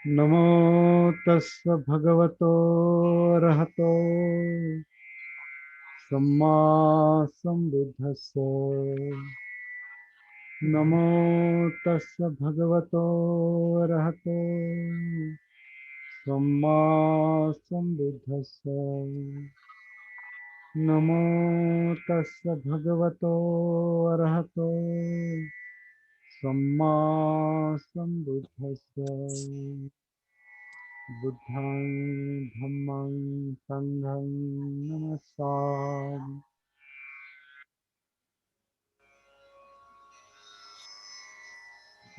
नमो तस्य भगवतो अरहतो सम्मा सम्बुद्धस्य। नमो तस्य भगवतो अरहतो सम्मा सम्बुद्धस्य। नमो तस्य भगवतो अरहतो सम्मा सम्बुद्धस्य। बुद्धं धम्मं संघं नमस्सामि।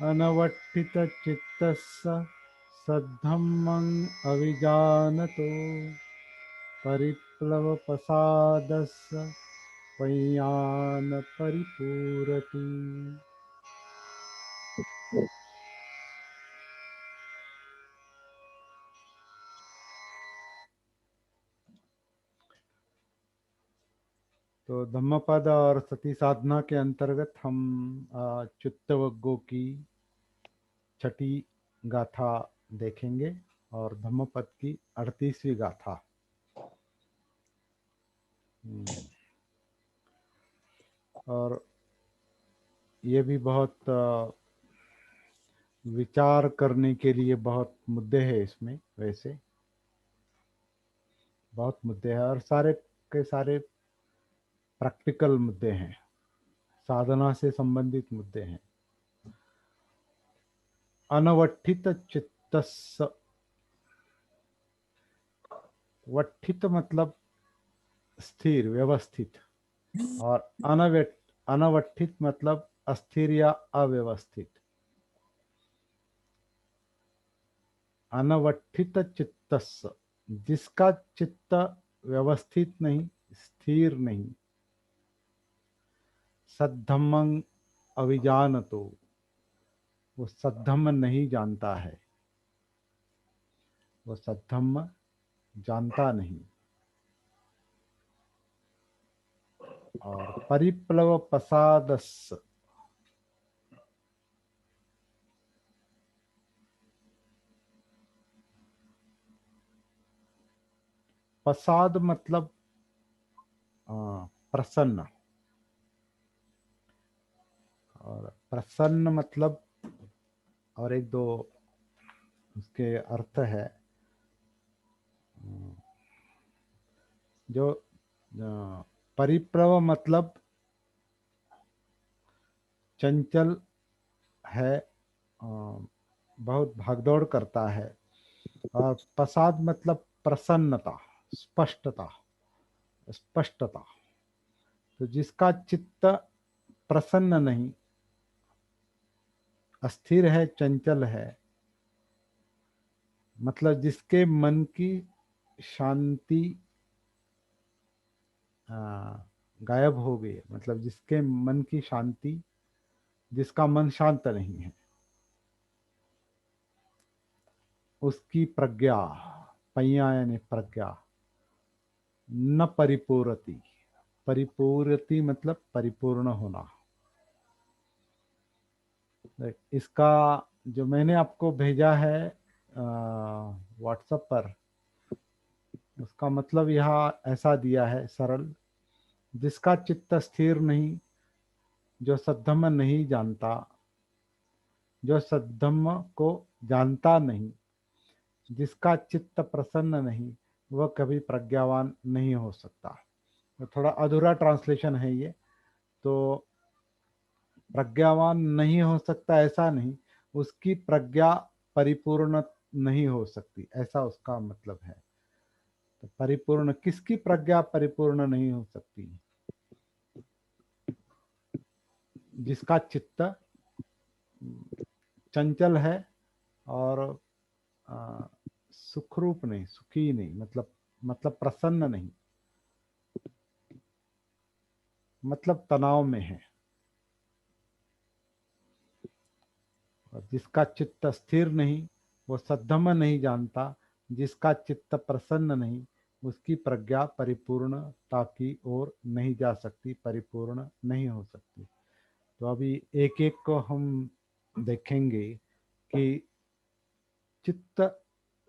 अनवट्ठितचित्तस्य सद्धम्मं अविजानतो परिप्लवप्रसादस्य पय्यान परिपूरति। तो धम्मपद और सती साधना के अंतर्गत हम चित्तवग्गों की छठी गाथा देखेंगे और धम्मपद की 38वीं गाथा। और ये भी बहुत विचार करने के लिए बहुत मुद्दे हैं इसमें। वैसे बहुत मुद्दे हैं और सारे के सारे प्रैक्टिकल मुद्दे हैं, साधना से संबंधित मुद्दे हैं। अनवट्ठित चित्तस्य, वट्ठित मतलब स्थिर व्यवस्थित, और अनवट्ठित मतलब अस्थिर या अव्यवस्थित। अनवट्ठित चित्तस्य, जिसका चित्त व्यवस्थित नहीं, स्थिर नहीं। सद्धम्मं अविजानतो, वो सद्धम्म नहीं जानता है, वो सद्धम्म जानता नहीं। और परिप्लव प्रसादस्य, प्रसाद मतलब प्रसन्न, और प्रसन्न मतलब और एक दो उसके अर्थ है। जो परिप्लव मतलब चंचल है, बहुत भागदौड़ करता है। और प्रसाद मतलब प्रसन्नता, स्पष्टता, स्पष्टता। तो जिसका चित्त प्रसन्न नहीं, अस्थिर है, चंचल है, मतलब जिसके मन की शांति गायब हो गई, मतलब जिसके मन की शांति, जिसका मन शांत नहीं है, उसकी प्रज्ञा, पय्या यानी प्रज्ञा, न परिपूरति। परिपूरति मतलब परिपूर्ण होना। इसका जो मैंने आपको भेजा है व्हाट्सएप पर, उसका मतलब यहाँ ऐसा दिया है सरल। जिसका चित्त स्थिर नहीं, जो सद्धम्म नहीं जानता, जो सद्धम्म को जानता नहीं, जिसका चित्त प्रसन्न नहीं, वह कभी प्रज्ञावान नहीं हो सकता। तो थोड़ा अधूरा ट्रांसलेशन है ये। तो प्रज्ञावान नहीं हो सकता ऐसा नहीं, उसकी प्रज्ञा परिपूर्ण नहीं हो सकती, ऐसा उसका मतलब है। तो परिपूर्ण, किसकी प्रज्ञा परिपूर्ण नहीं हो सकती? जिसका चित्त चंचल है और सुखरूप नहीं, सुखी नहीं, मतलब प्रसन्न नहीं, मतलब तनाव में है। और जिसका चित्त स्थिर नहीं, वो सद्धम्म नहीं जानता। जिसका चित्त प्रसन्न नहीं, उसकी प्रज्ञा परिपूर्णता की ओर नहीं जा सकती, परिपूर्ण नहीं हो सकती। तो अभी एक एक को हम देखेंगे कि चित्त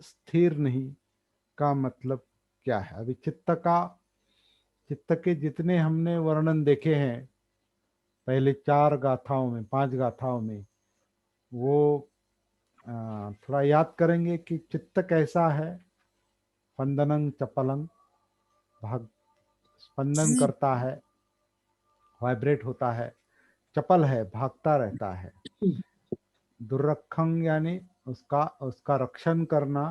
स्थिर नहीं का मतलब क्या है? अभी चित्त के जितने हमने वर्णन देखे हैं पहले 4 गाथाओं में, 5 गाथाओं में, वो थोड़ा याद करेंगे कि चित्त कैसा है। स्पंदनं चपलं, भाग स्पंदन करता है, वाइब्रेट होता है, चपल है, भागता रहता है। दुर्रक्षं यानी उसका उसका रक्षण करना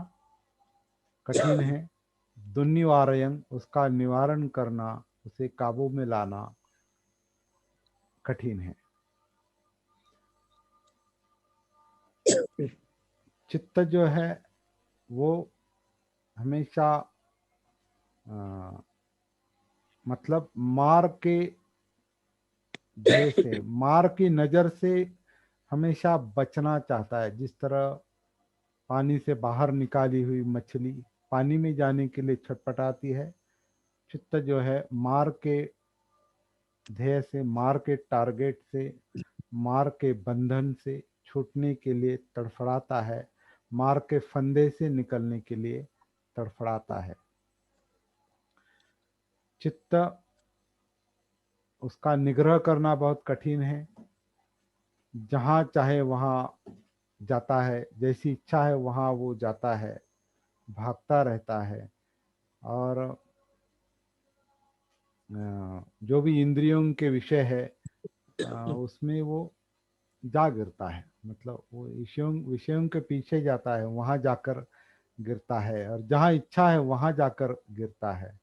कठिन है। दुर्निवारयं उसका निवारण करना, उसे काबू में लाना कठिन है। चित्त जो है वो हमेशा मतलब मार के भय से, मार की नजर से हमेशा बचना चाहता है। जिस तरह पानी से बाहर निकाली हुई मछली पानी में जाने के लिए छटपटाती है, चित्त जो है मार के ध्येय से, मार के टारगेट से, मार के बंधन से छूटने के लिए तड़फड़ाता है, मार के फंदे से निकलने के लिए तड़फड़ाता है। चित्त, उसका निग्रह करना बहुत कठिन है। जहाँ चाहे वहाँ जाता है, जैसी इच्छा है वहाँ वो जाता है, भागता रहता है। और जो भी इंद्रियों के विषय है उसमें वो जा गिरता है। मतलब वो विषयों विषयों के पीछे जाता है, वहाँ जाकर गिरता है, और जहाँ इच्छा है वहाँ जाकर गिरता है।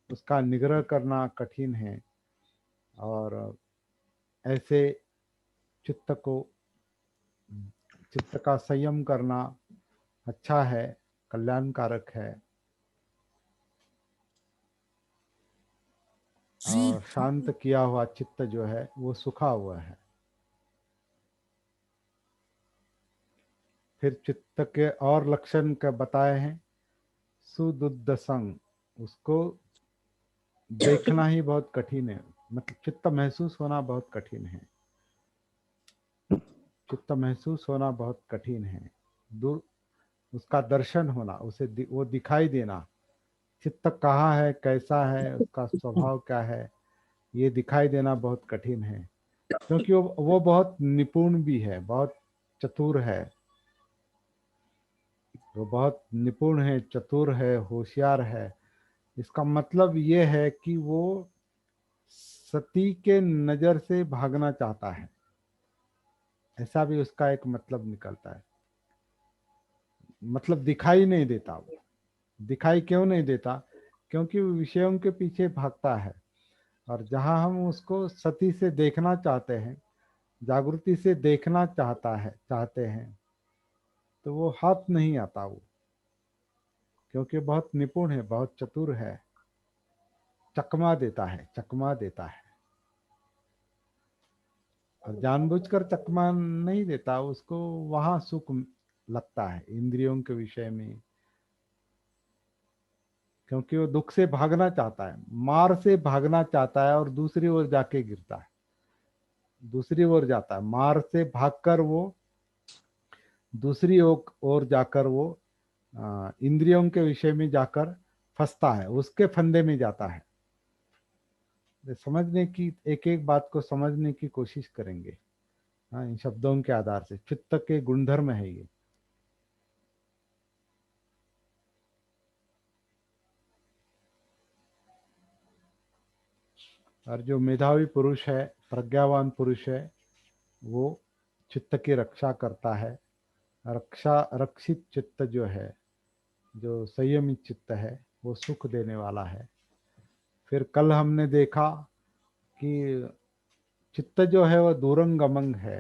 उसका निग्रह करना कठिन है। और ऐसे चित्त को, चित्त का संयम करना अच्छा है, कल्याणकारक है। और शांत किया हुआ चित्त जो है वो सुखा हुआ है। फिर चित्त के और लक्षण के बताए हैं। सुदुद्दसंग, उसको देखना ही बहुत कठिन है। मतलब चित्त महसूस होना बहुत कठिन है। चित्त महसूस होना बहुत कठिन है। दूर उसका दर्शन होना, उसे वो दिखाई देना, चित्त कहाँ है, कैसा है, उसका स्वभाव क्या है, ये दिखाई देना बहुत कठिन है। क्योंकि वो बहुत निपुण भी है, बहुत चतुर है। वो बहुत निपुण है, चतुर है, होशियार है। इसका मतलब ये है कि वो सती के नजर से भागना चाहता है, ऐसा भी उसका एक मतलब निकलता है। मतलब दिखाई नहीं देता वो। दिखाई क्यों नहीं देता? क्योंकि वो विषयों के पीछे भागता है। और जहां हम उसको सती से देखना चाहते हैं, जागृति से देखना चाहते हैं, तो वो हाथ नहीं आता वो। क्योंकि बहुत निपुण है, बहुत चतुर है, चकमा देता है, चकमा देता है। और जानबूझकर चकमा नहीं देता उसको, वहां सुख लगता है इंद्रियों के विषय में। क्योंकि वो दुख से भागना चाहता है, मार से भागना चाहता है, और दूसरी ओर जाके गिरता है। दूसरी ओर जाता है, मार से भागकर वो दूसरी ओर जाकर वो इंद्रियों के विषय में जाकर फंसता है, उसके फंदे में जाता है। समझने की, एक एक बात को समझने की कोशिश करेंगे। हाँ, इन शब्दों के आधार से चित्त के गुणधर्म है ये। और जो मेधावी पुरुष है, प्रज्ञावान पुरुष है, वो चित्त की रक्षा करता है। रक्षित चित्त जो है, जो संयमित चित्त है, वो सुख देने वाला है। फिर कल हमने देखा कि चित्त जो है वह दूरंगमंग है।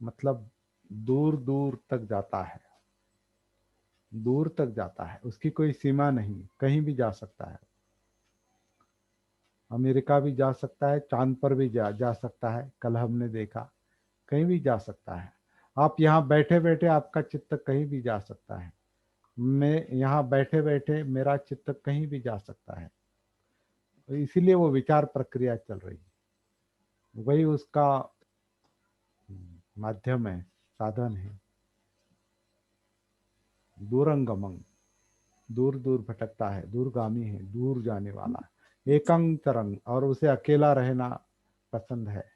मतलब दूर दूर तक जाता है, दूर तक जाता है, उसकी कोई सीमा नहीं, कहीं भी जा सकता है। अमेरिका भी जा सकता है, चांद पर भी जा सकता है, कल हमने देखा। कहीं भी जा सकता है। आप यहाँ बैठे बैठे आपका चित्त कहीं भी जा सकता है। मैं यहाँ बैठे बैठे मेरा चित्त कहीं भी जा सकता है। तो इसीलिए वो विचार प्रक्रिया चल रही है, वही उसका माध्यम है, साधन है। दूरंगमं, दूर दूर भटकता है, दूरगामी है, दूर जाने वाला है। एकंग तरंग, और उसे अकेला रहना पसंद है।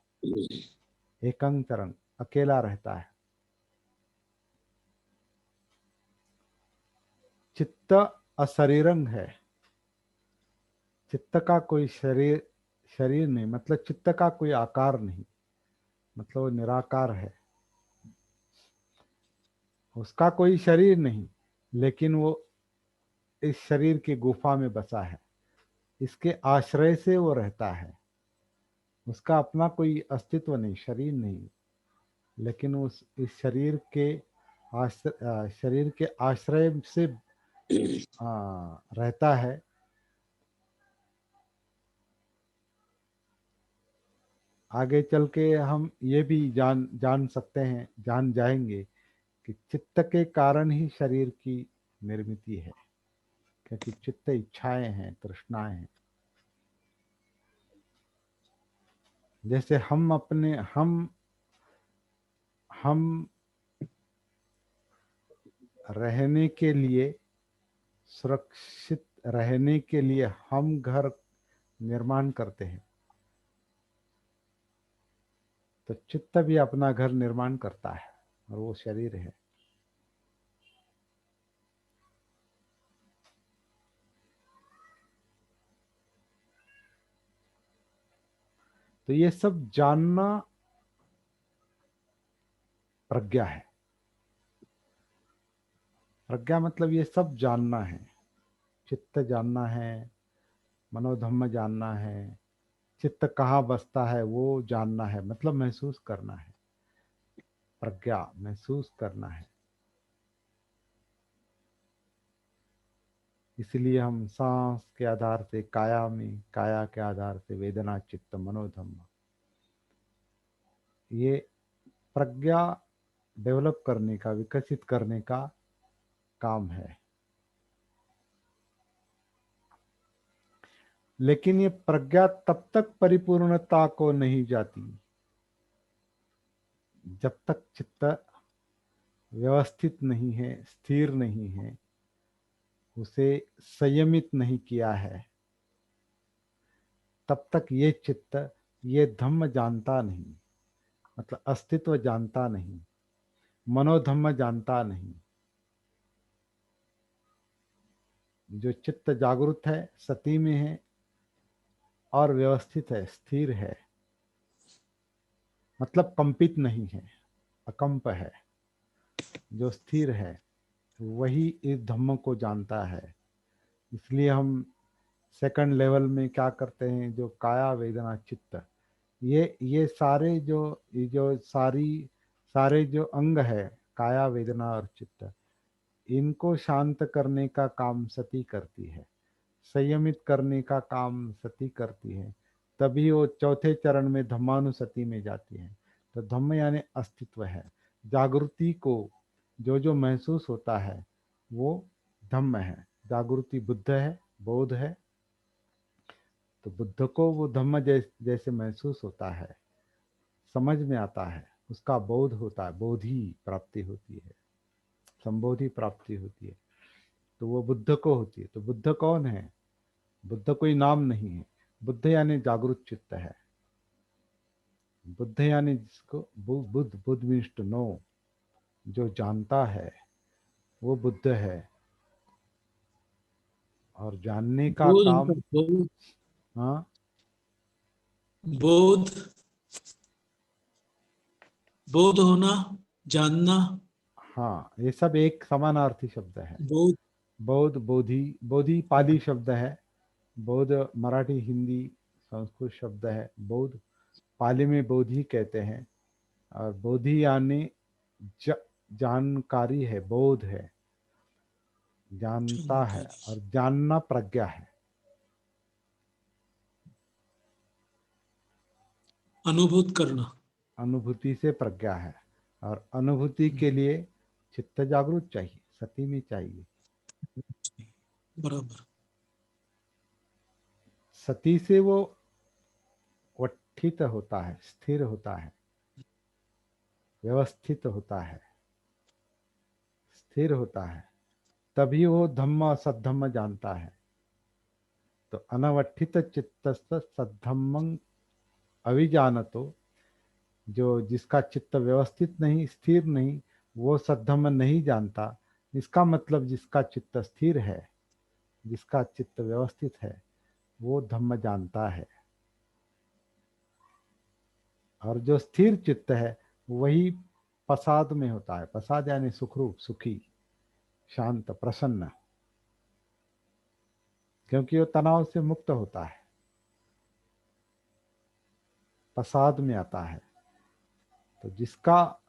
एकंग तरंग, अकेला रहता है। चित्त अशरीरंग है। चित्त का कोई शरीर शरीर नहीं, मतलब चित्त का कोई आकार नहीं, मतलब वो निराकार है। उसका कोई शरीर नहीं, लेकिन वो इस शरीर की गुफा में बसा है। इसके आश्रय से वो रहता है। उसका अपना कोई अस्तित्व नहीं, शरीर नहीं, लेकिन उस इस शरीर के आश्रय से रहता है। आगे चल के हम ये भी जान जान सकते हैं, जान जाएंगे कि चित्त के कारण ही शरीर की निर्मित है, क्योंकि चित्त इच्छाएं हैं, तृष्णाएं हैं। जैसे हम रहने के लिए, सुरक्षित रहने के लिए हम घर निर्माण करते हैं, तो चित्त भी अपना घर निर्माण करता है, और वो शरीर है। तो ये सब जानना प्रज्ञा है। प्रज्ञा मतलब ये सब जानना है। चित्त जानना है, मनोधम्म जानना है, चित्त कहाँ बसता है वो जानना है, मतलब महसूस करना है। प्रज्ञा महसूस करना है। इसलिए हम सांस के आधार से काया में, काया के आधार से वेदना, चित्त, मनोधम्म, ये प्रज्ञा डेवलप करने का, विकसित करने का काम है। लेकिन ये प्रज्ञा तब तक परिपूर्णता को नहीं जाती जब तक चित्त व्यवस्थित नहीं है, स्थिर नहीं है, उसे संयमित नहीं किया है। तब तक ये चित्त, ये धम्म जानता नहीं, मतलब अस्तित्व जानता नहीं, मनोधम्म जानता नहीं। जो चित्त जागृत है, सती में है, और व्यवस्थित है, स्थिर है, मतलब कंपित नहीं है, अकंप है, जो स्थिर है, वही इस धम्म को जानता है। इसलिए हम सेकंड लेवल में क्या करते हैं, जो काया वेदना चित्त, ये सारे जो, ये जो सारे जो अंग है, काया वेदना और चित्त, इनको शांत करने का काम सती करती है, संयमित करने का काम सती करती है। तभी वो चौथे चरण में धम्मानुसति में जाती है। तो धम्म यानी अस्तित्व है। जागृति को जो जो महसूस होता है वो धम्म है। जागृति बुद्ध है, बोध है। तो बुद्ध को वो धम्म जैसे महसूस होता है, समझ में आता है, उसका बोध होता है, बोधि प्राप्ति होती है, संबोधि प्राप्ति होती है। तो वो बुद्ध को होती है। तो बुद्ध कौन है? बुद्ध कोई नाम नहीं है। बुद्ध यानी जागृत चित्त है। बुद्ध यानी जिसको Buddha, Buddha means to know, जो जानता है वो बुद्ध है। और जानने का बोध काम, मतलब बोध, हाँ बोध, बोध होना, जानना, हाँ, ये सब एक समानार्थी शब्द है। बोध। बौद्ध, बोधि, बोधि पाली शब्द है। बौद्ध मराठी, हिंदी, संस्कृत शब्द है। बौद्ध पाली में बोधि कहते हैं। और बोधि यानी ज, जानकारी है, बोध है, जानता है। जानकारी, और जानना प्रज्ञा है। अनुभूत करना। अनुभूति से प्रज्ञा है। और अनुभूति के लिए चित्त जागृत चाहिए, सती में चाहिए। बराबर। सती से वो वठित होता है, स्थिर होता है, व्यवस्थित होता है, स्थिर होता है। तभी वो धम्म सद्धम्म जानता है। तो अनवठित चित्तस्थ सद्धम्मं अविजानतो, जो जिसका चित्त व्यवस्थित नहीं, स्थिर नहीं, वो सद्धम्म नहीं जानता। इसका मतलब जिसका चित्त स्थिर है, जिसका चित्त व्यवस्थित है, वो धम्म जानता है। और जो स्थिर चित्त है वही प्रसाद में होता है। प्रसाद यानी सुखरूप, सुखी, शांत, प्रसन्न, क्योंकि वो तनाव से मुक्त होता है, प्रसाद में आता है। तो जिसका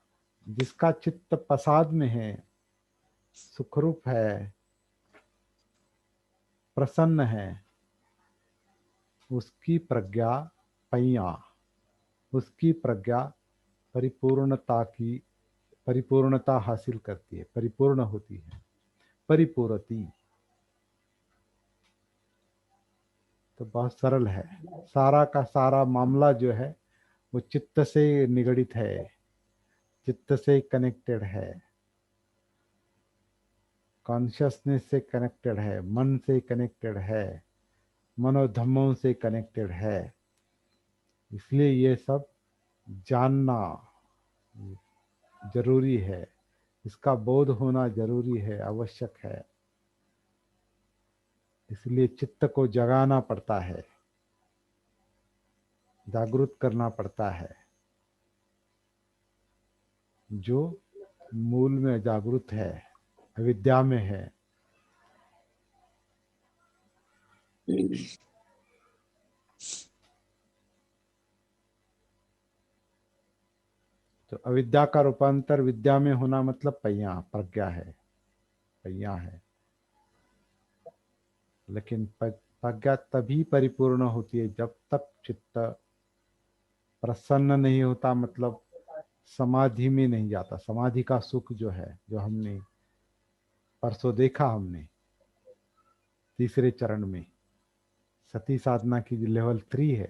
जिसका चित्त प्रसाद में है, सुखरूप है, प्रसन्न है, उसकी प्रज्ञा पैया, उसकी प्रज्ञा परिपूर्णता हासिल करती है, परिपूर्ण होती है, परिपूरति। तो बहुत सरल है। सारा का सारा मामला जो है वो चित्त से निगड़ित है, चित्त से कनेक्टेड है, कॉन्शियसनेस से कनेक्टेड है, मन से कनेक्टेड है, मनोधम्मों से कनेक्टेड है। इसलिए ये सब जानना जरूरी है, इसका बोध होना जरूरी है, आवश्यक है। इसलिए चित्त को जगाना पड़ता है, जागृत करना पड़ता है। जो मूल में जागृत है, अविद्या में है। तो अविद्या का रूपांतर विद्या में होना मतलब पैया, प्रज्ञा है, पैया है। लेकिन प्रज्ञा तभी परिपूर्ण होती है जब तक चित्त प्रसन्न नहीं होता, मतलब समाधि में नहीं जाता। समाधि का सुख जो है, जो हमने परसों देखा, हमने तीसरे चरण में सती साधना की जो लेवल 3 है,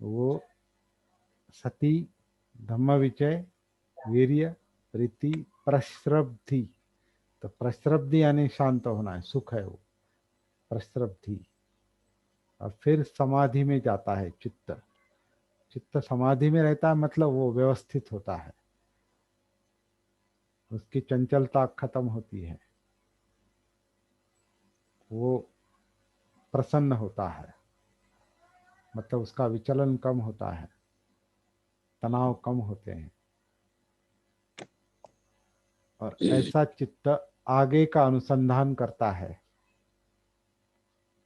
वो सती, धम्म विचय, वीर्य, प्रीति, प्रश्रब्धि। तो प्रश्रब्धि यानी शांत होना है, सुख है वो प्रश्रब्धि। और फिर समाधि में जाता है चित्त। चित्त समाधि में रहता है मतलब वो व्यवस्थित होता है, उसकी चंचलता खत्म होती है, वो प्रसन्न होता है, मतलब उसका विचलन कम होता है, तनाव कम होते हैं। और ऐसा चित्त आगे का अनुसंधान करता है।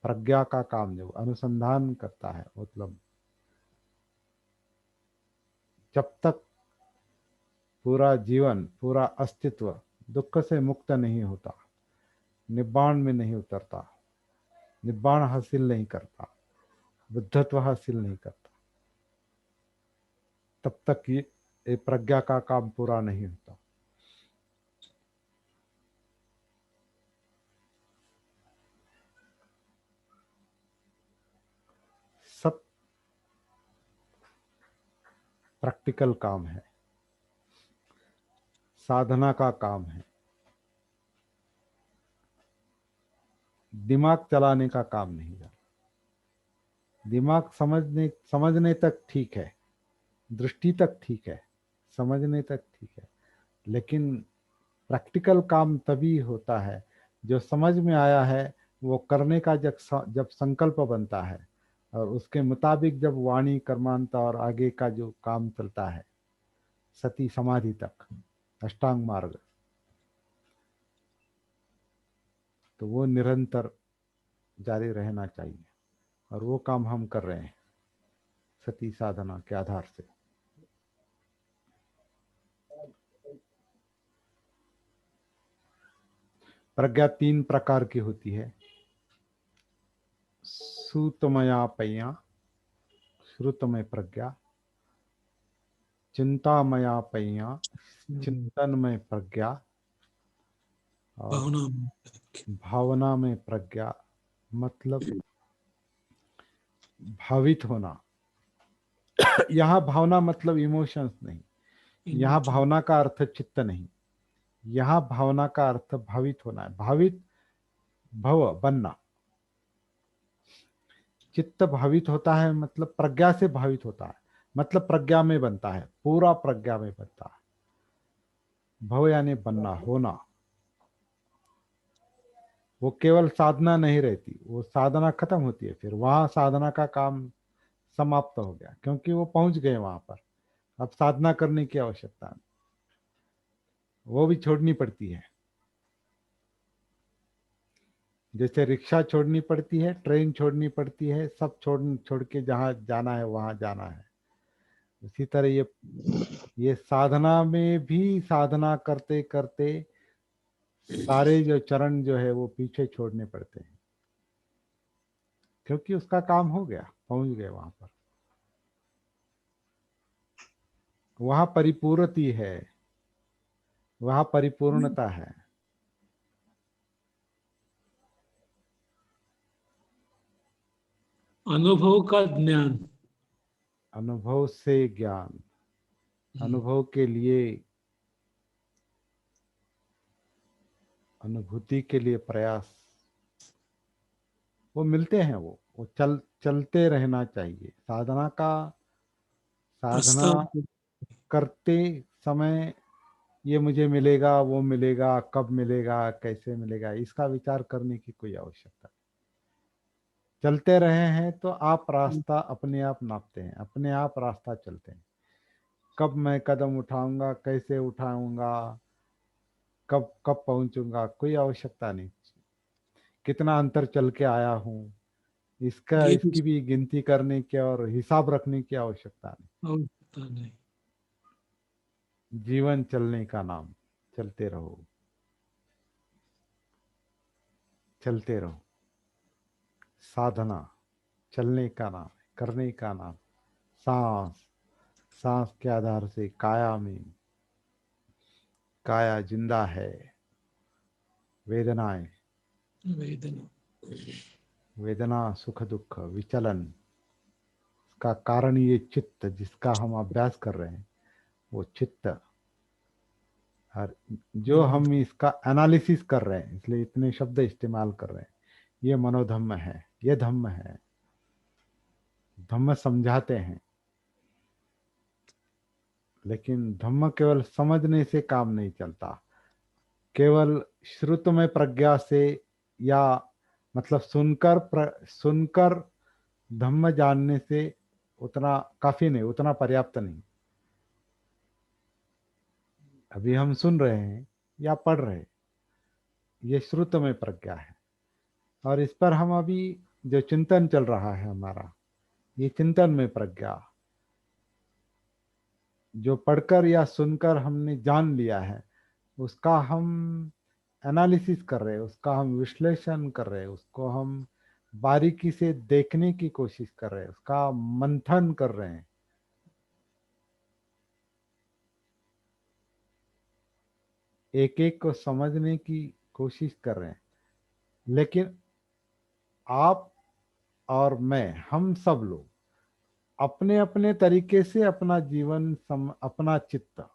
प्रज्ञा का काम जो अनुसंधान करता है, मतलब जब तक पूरा जीवन, पूरा अस्तित्व दुख से मुक्त नहीं होता, निब्बाण में नहीं उतरता, निब्बाण हासिल नहीं करता, बुद्धत्व हासिल नहीं करता, तब तक ये प्रज्ञा का काम पूरा नहीं होता। सब प्रैक्टिकल काम है, साधना का काम है, दिमाग चलाने का काम नहीं है। दिमाग समझने तक ठीक है, दृष्टि तक ठीक है, समझने तक ठीक है, लेकिन प्रैक्टिकल काम तभी होता है जो समझ में आया है, वो करने का जब संकल्प बनता है, और उसके मुताबिक जब वाणी, कर्मांत और आगे का जो काम चलता है, सती समाधि तक, अष्टांग मार्ग, तो वो निरंतर जारी रहना चाहिए। और वो काम हम कर रहे हैं सती साधना के आधार से। प्रज्ञा 3 प्रकार की होती है। सूतमया पैया, श्रुतमय प्रज्ञा, चिंतामया पैया, चिंतनमय प्रज्ञा, और भावना भावना में प्रज्ञा, मतलब भावित होना। यहाँ भावना मतलब इमोशंस नहीं, यहाँ इमोशन भावना का अर्थ चित्त नहीं, यहाँ भावना का अर्थ भावित होना है। भावित, भव, बनना। चित्त भावित होता है मतलब प्रज्ञा से भावित होता है, मतलब प्रज्ञा में बनता है, पूरा प्रज्ञा में बनता है। भव यानी बनना, होना। वो केवल साधना नहीं रहती, वो साधना खत्म होती है, फिर वहां साधना का काम समाप्त हो गया, क्योंकि वो पहुंच गए वहां पर। अब साधना करने की आवश्यकता नहीं, वो भी छोड़नी पड़ती है। जैसे रिक्शा छोड़नी पड़ती है, ट्रेन छोड़नी पड़ती है, सब छोड़ के जहाँ जाना है वहां जाना है। उसी तरह ये साधना में भी साधना करते करते सारे जो चरण जो है वो पीछे छोड़ने पड़ते हैं, क्योंकि उसका काम हो गया, पहुंच गए वहां पर। वहां परिपूर्णता है, वहां परिपूर्णता है। अनुभव का ज्ञान। अनुभव से ज्ञान, अनुभव के लिए, अनुभूति के लिए प्रयास, वो मिलते हैं। वो चलते रहना चाहिए। साधना प्रस्ताव। करते समय ये मुझे मिलेगा, वो मिलेगा, कब मिलेगा, कैसे मिलेगा, इसका विचार करने की कोई आवश्यकता नहीं। चलते रहे हैं तो आप रास्ता अपने आप नापते हैं, अपने आप रास्ता चलते हैं। कब मैं कदम उठाऊंगा, कैसे उठाऊंगा, कब कब पहुंचूंगा, कोई आवश्यकता नहीं। कितना अंतर चल के आया हूँ, ये भी इसकी भी गिनती करने की और हिसाब रखने की आवश्यकता नहीं। आवश्यकता नहीं। जीवन चलने का नाम, चलते रहो, चलते रहो। साधना चलने का नाम है, करने का नाम। सांस, सांस के आधार से काया में, काया जिंदा है। वेदनाएं, वेदना। वेदना, सुख दुख, विचलन, का कारण ये चित्त जिसका हम अभ्यास कर रहे हैं, वो चित्त। और जो हम इसका एनालिसिस कर रहे हैं, इसलिए इतने शब्द इस्तेमाल कर रहे हैं, ये मनोधम्म है, ये धम्म है। धम्म समझाते हैं, लेकिन धम्म केवल समझने से काम नहीं चलता। केवल श्रुत में प्रज्ञा से, या मतलब सुनकर धम्म जानने से उतना काफी नहीं, उतना पर्याप्त नहीं। अभी हम सुन रहे हैं या पढ़ रहे हैं, ये श्रुत में प्रज्ञा है। और इस पर हम अभी जो चिंतन चल रहा है हमारा, ये चिंतन में प्रज्ञा। जो पढ़कर या सुनकर हमने जान लिया है, उसका हम एनालिसिस कर रहे हैं, उसका हम विश्लेषण कर रहे हैं, उसको हम बारीकी से देखने की कोशिश कर रहे हैं, उसका मंथन कर रहे हैं। एक एक को समझने की कोशिश कर रहे हैं। लेकिन आप और मैं, हम सब लोग अपने अपने तरीके से अपना अपना चित्त,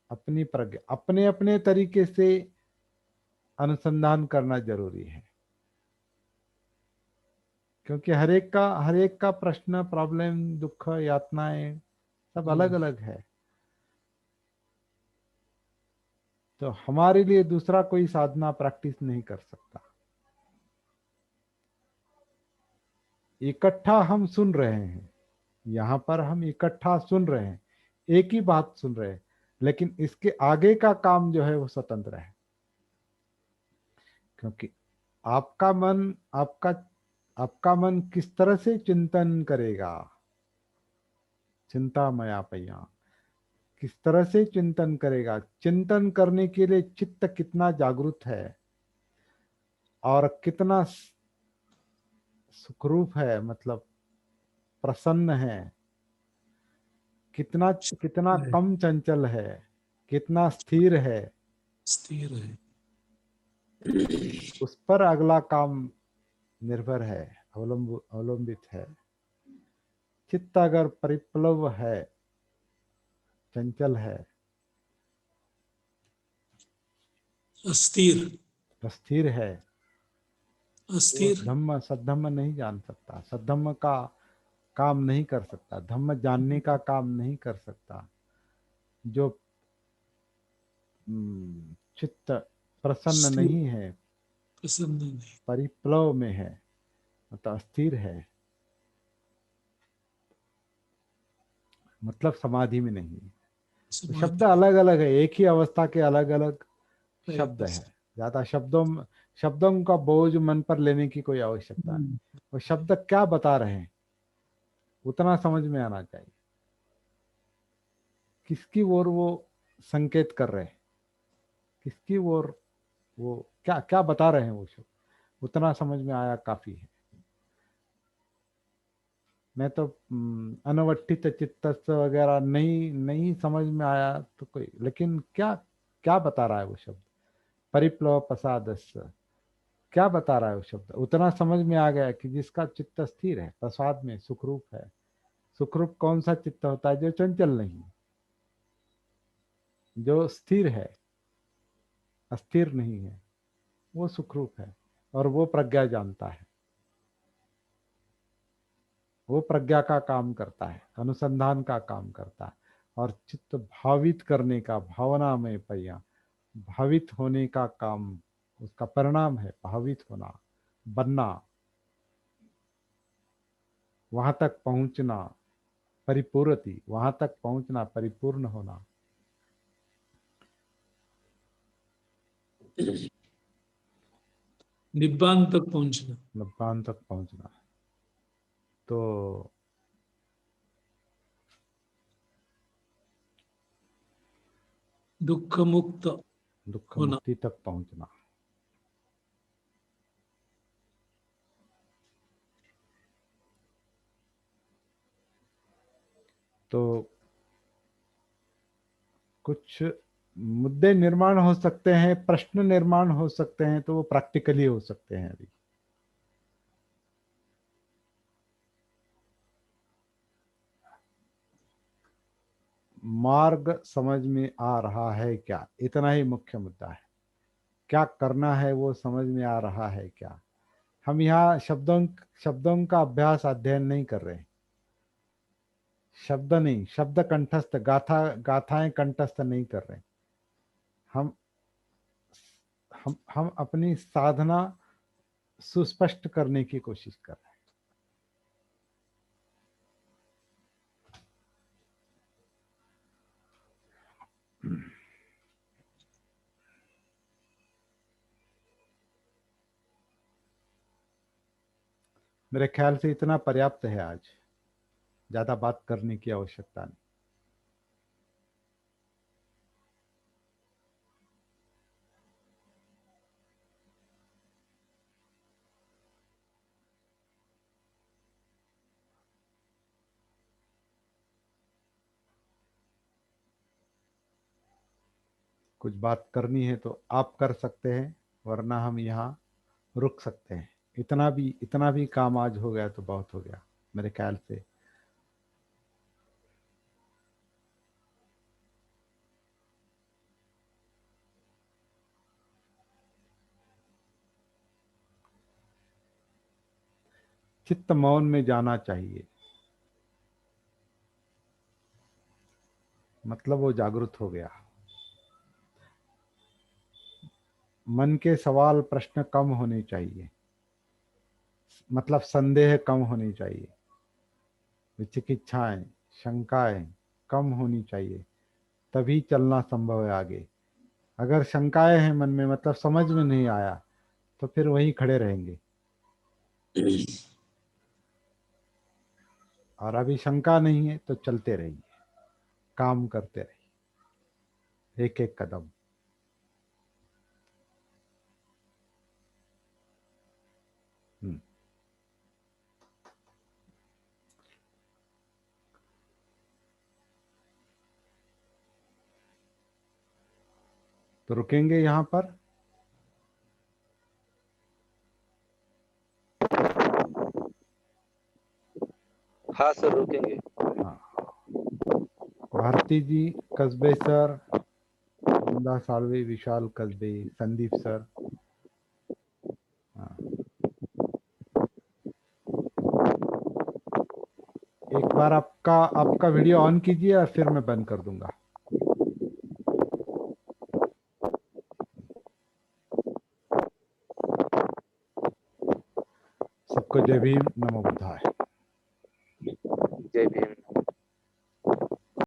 अपनी प्रज्ञा, अपने अपने तरीके से अनुसंधान करना जरूरी है। क्योंकि हर एक का प्रश्न, प्रॉब्लम, दुख, यातनाएं सब अलग अलग है। तो हमारे लिए दूसरा कोई साधना प्रैक्टिस नहीं कर सकता। इकट्ठा हम सुन रहे हैं, यहाँ पर हम इकट्ठा सुन रहे हैं, एक ही बात सुन रहे हैं, लेकिन इसके आगे का काम जो है वो स्वतंत्र है। क्योंकि आपका मन, आपका मन किस तरह से चिंतन करेगा, चिंता मया पया, किस तरह से चिंतन करेगा, चिंतन करने के लिए चित्त कितना जागरूक है और कितना सुखरूप है, मतलब प्रसन्न है, कितना कितना है, कम चंचल है, कितना स्थिर है, स्थिर है। उस पर अगला काम निर्भर है, अवलंबित है। चित्त अगर परिप्लव है, चंचल है, अस्थिर अस्थिर है, वो अस्थिर धम्म सद्धम्म नहीं जान सकता, सद्धम्म का काम नहीं कर सकता, धम्म जानने का काम नहीं कर सकता। जो चित्त प्रसन्न स्थिर नहीं है, प्रसन्न नहीं परिप्लव में है, मतलब अस्थिर है, मतलब समाधि में नहीं है। तो शब्द समाधि अलग अलग है, एक ही अवस्था के अलग अलग शब्द है। प्रयास ज्यादा शब्दों शब्दों का बोझ मन पर लेने की कोई आवश्यकता नहीं। वो शब्द क्या बता रहे हैं उतना समझ में आना चाहिए, किसकी ओर वो संकेत कर रहे हैं, किसकी ओर वो क्या क्या बता रहे हैं वो शब्द, उतना समझ में आया काफी है। मैं तो अनवठित चित्तस्थ वगैरह नहीं नहीं समझ में आया तो कोई, लेकिन क्या क्या बता रहा है वो शब्द, परिप्लव प्रसादस्य, क्या बता रहा है वो शब्द, उतना समझ में आ गया कि जिसका चित्त स्थिर है, प्रसाद में सुखरूप है। सुखरूप कौन सा चित्त होता है? जो चंचल नहीं, जो स्थिर है, अस्थिर नहीं है, वो सुखरूप है। और वो प्रज्ञा जानता है, वो प्रज्ञा का काम करता है, अनुसंधान का काम करता है। और चित्त भावित करने का, भावना में पैया भावित होने का काम, उसका परिणाम है भावित होना, बनना, वहां तक पहुंचना, परिपूर्ति, वहां तक पहुंचना, परिपूर्ण होना। निब्बान तक पहुंचना निब्बान तक पहुंचना। तो दुख मुक्त दुख होना मुक्ति तक पहुंचना। तो कुछ मुद्दे निर्माण हो सकते हैं, प्रश्न निर्माण हो सकते हैं, तो वो प्रैक्टिकली हो सकते हैं। अभी मार्ग समझ में आ रहा है क्या, इतना ही मुख्य मुद्दा है। क्या करना है वो समझ में आ रहा है क्या। हम यहाँ शब्दों शब्दों का अभ्यास अध्ययन नहीं कर रहे, शब्द नहीं, शब्द कंठस्थ, गाथाएं कंठस्थ नहीं कर रहे। हम हम अपनी साधना सुस्पष्ट करने की कोशिश कर रहे हैं। मेरे ख्याल से इतना पर्याप्त है आज, ज्यादा बात करने की आवश्यकता नहीं। कुछ बात करनी है तो आप कर सकते हैं, वरना हम यहाँ रुक सकते हैं। इतना भी काम आज हो गया तो बहुत हो गया मेरे ख्याल से। चित्त मौन में जाना चाहिए, मतलब वो जागृत हो गया। मन के सवाल प्रश्न कम होने चाहिए, मतलब संदेह कम होनी चाहिए, विचिकित्साएं, शंकाएं कम होनी चाहिए, तभी चलना संभव है आगे। अगर शंकाएं हैं मन में, मतलब समझ में नहीं आया, तो फिर वहीं खड़े रहेंगे। और अभी शंका नहीं है तो चलते रहिए, काम करते रहिए, एक एक कदम। हम्म। तो रुकेंगे यहाँ पर। हाँ सर रुकेंगे। हाँ, भारती जी, कस्बे सर, गोविंदा साळवे, विशाल कसबे, संदीप सर। हाँ। एक बार आपका वीडियो ऑन कीजिए और फिर मैं बंद कर दूंगा। सबको जय भीम, नमो बुद्धाय। जय भीम।